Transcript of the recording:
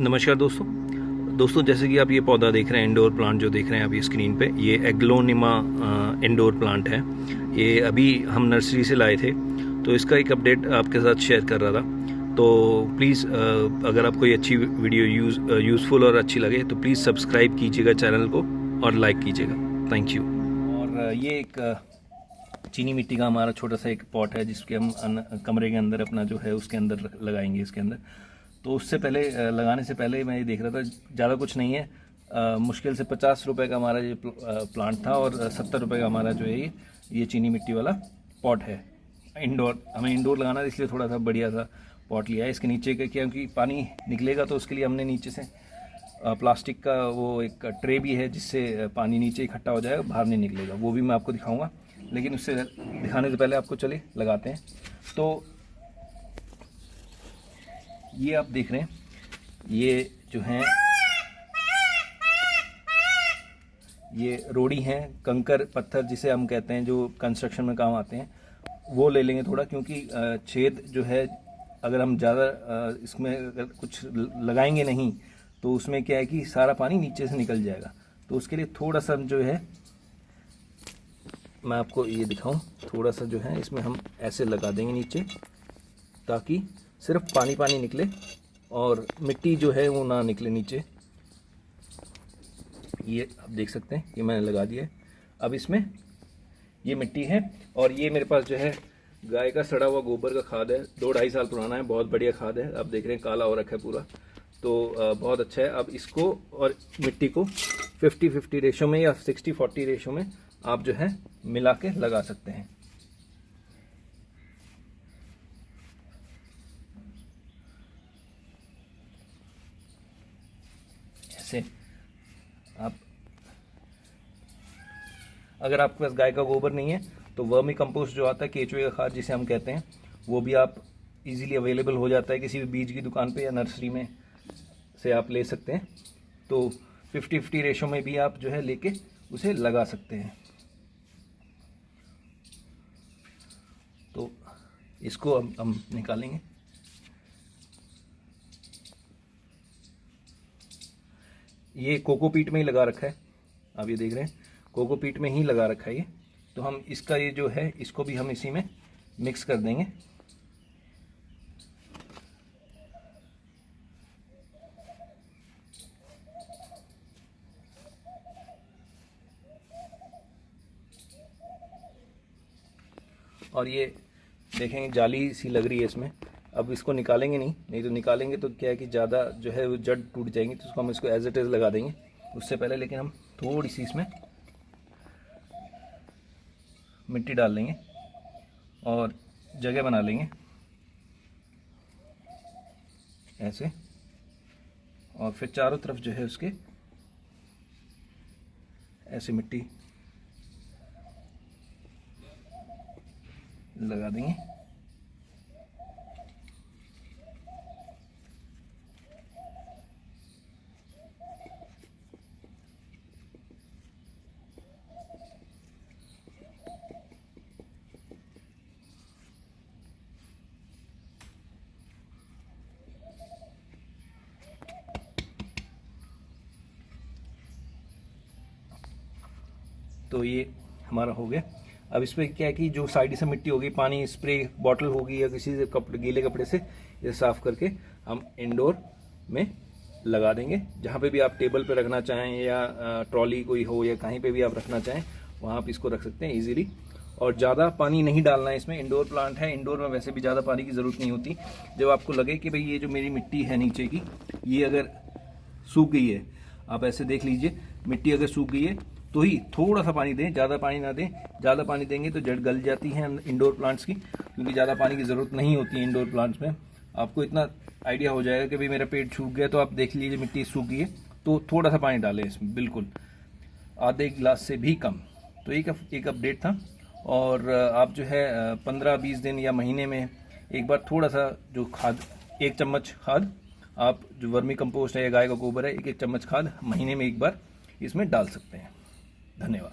नमस्कार दोस्तों जैसे कि आप ये पौधा देख रहे हैं, इंडोर प्लांट जो देख रहे हैं अभी स्क्रीन पे, ये एग्लोनिमा इंडोर प्लांट है। ये अभी हम नर्सरी से लाए थे, तो इसका एक अपडेट आपके साथ शेयर कर रहा था। तो प्लीज़ अगर आपको ये अच्छी वीडियो यूज़फुल और अच्छी लगे तो प्लीज़ सब्सक्राइब कीजिएगा चैनल को और लाइक कीजिएगा। Thank you. और ये एक चीनी मिट्टी का हमारा छोटा सा एक पॉट है, जिसके हम कमरे के अंदर अपना जो है उसके अंदर लगाएंगे इसके अंदर। तो उससे पहले लगाने से पहले मैं ये देख रहा था, ज़्यादा कुछ नहीं है, मुश्किल से 50 रुपये का हमारा ये प्लांट था और 70 रुपये का हमारा जो है ये चीनी मिट्टी वाला पॉट है। इंडोर हमें इंडोर लगाना है, इसलिए थोड़ा सा बढ़िया सा पॉट लिया है। इसके नीचे का क्योंकि पानी निकलेगा तो उसके लिए हमने नीचे से प्लास्टिक का वो एक ट्रे भी है, जिससे पानी नीचे इकट्ठा हो जाएगा, बाहर नहीं निकलेगा। वो भी मैं आपको दिखाऊंगा, लेकिन उससे दिखाने से पहले आपको चले लगाते हैं। तो ये आप देख रहे हैं, ये जो हैं ये रोड़ी हैं, कंकर पत्थर जिसे हम कहते हैं, जो कंस्ट्रक्शन में काम आते हैं, वो ले लेंगे थोड़ा, क्योंकि छेद जो है अगर हम ज़्यादा इसमें अगर कुछ लगाएंगे नहीं तो उसमें क्या है कि सारा पानी नीचे से निकल जाएगा। तो उसके लिए थोड़ा सा जो है मैं आपको ये दिखाऊं, थोड़ा सा जो है इसमें हम ऐसे लगा देंगे नीचे, ताकि सिर्फ पानी पानी निकले और मिट्टी जो है वो ना निकले नीचे। ये आप देख सकते हैं, ये मैंने लगा दिया है। अब इसमें ये मिट्टी है और ये मेरे पास जो है गाय का सड़ा हुआ गोबर का खाद है, 2-2.5 साल पुराना है, बहुत बढ़िया खाद है। आप देख रहे हैं काला हो रखा है पूरा, तो बहुत अच्छा है। अब इसको और मिट्टी को 50-50 रेशो में या 60-40 रेशो में आप जो है मिला के लगा सकते हैं। ऐसे आप, अगर आपके पास गाय का गोबर नहीं है तो वर्मी कंपोस्ट जो आता है, केचुए का खाद जिसे हम कहते हैं, वो भी आप इजीली अवेलेबल हो जाता है किसी भी बीज की दुकान पे या नर्सरी में से आप ले सकते हैं। तो 50-50 रेशो में भी आप जो है लेके उसे लगा सकते हैं। तो इसको हम निकालेंगे। ये कोकोपीट में ही लगा रखा है, आप ये देख रहे हैं, कोकोपीट में ही लगा रखा है ये। तो हम इसका ये जो है इसको भी हम इसी में मिक्स कर देंगे। और ये देखेंगे जाली सी लग रही है इसमें। अब इसको निकालेंगे नहीं तो निकालेंगे तो क्या है कि ज़्यादा जो है वो जड़ टूट जाएंगी, तो उसको हम इसको एज इट इज़ लगा देंगे। उससे पहले लेकिन हम थोड़ी सी इसमें मिट्टी डाल लेंगे और जगह बना लेंगे ऐसे, और फिर चारों तरफ जो है उसके ऐसे मिट्टी लगा देंगे। तो ये हमारा हो गया। अब इस पर क्या है कि जो साइड से मिट्टी होगी, पानी स्प्रे बॉटल होगी या किसी से गीले कपड़े से ये साफ करके हम इंडोर में लगा देंगे। जहाँ पे भी आप टेबल पे रखना चाहें या ट्रॉली कोई हो या कहीं पे भी आप रखना चाहें, वहाँ आप इसको रख सकते हैं इजीली। और ज़्यादा पानी नहीं डालना है इसमें, इंडोर प्लांट है, इंडोर में वैसे भी ज़्यादा पानी की ज़रूरत नहीं होती। जब आपको लगे कि भाई ये जो मेरी मिट्टी है नीचे की, ये अगर सूख गई है, आप ऐसे देख लीजिए, मिट्टी अगर सूख गई है तो ही थोड़ा सा पानी दें, ज़्यादा पानी ना दें। ज़्यादा पानी देंगे तो जड़ गल जाती हैं इंडोर प्लांट्स की, क्योंकि ज़्यादा पानी की ज़रूरत नहीं होती है इंडोर प्लांट्स में। आपको इतना आइडिया हो जाएगा कि भाई मेरा पेट सूख गया, तो आप देख लीजिए मिट्टी सूख गई है तो थोड़ा सा पानी डालें इसमें, बिल्कुल आधे गिलास से भी कम। तो एक अपडेट था। और आप जो है 15-20 दिन या महीने में एक बार थोड़ा सा जो खाद, 1 चम्मच खाद, आप जो वर्मी कंपोस्ट है या गाय का गोबर है, 1-1 चम्मच खाद महीने में एक बार इसमें डाल सकते हैं। धन्यवाद।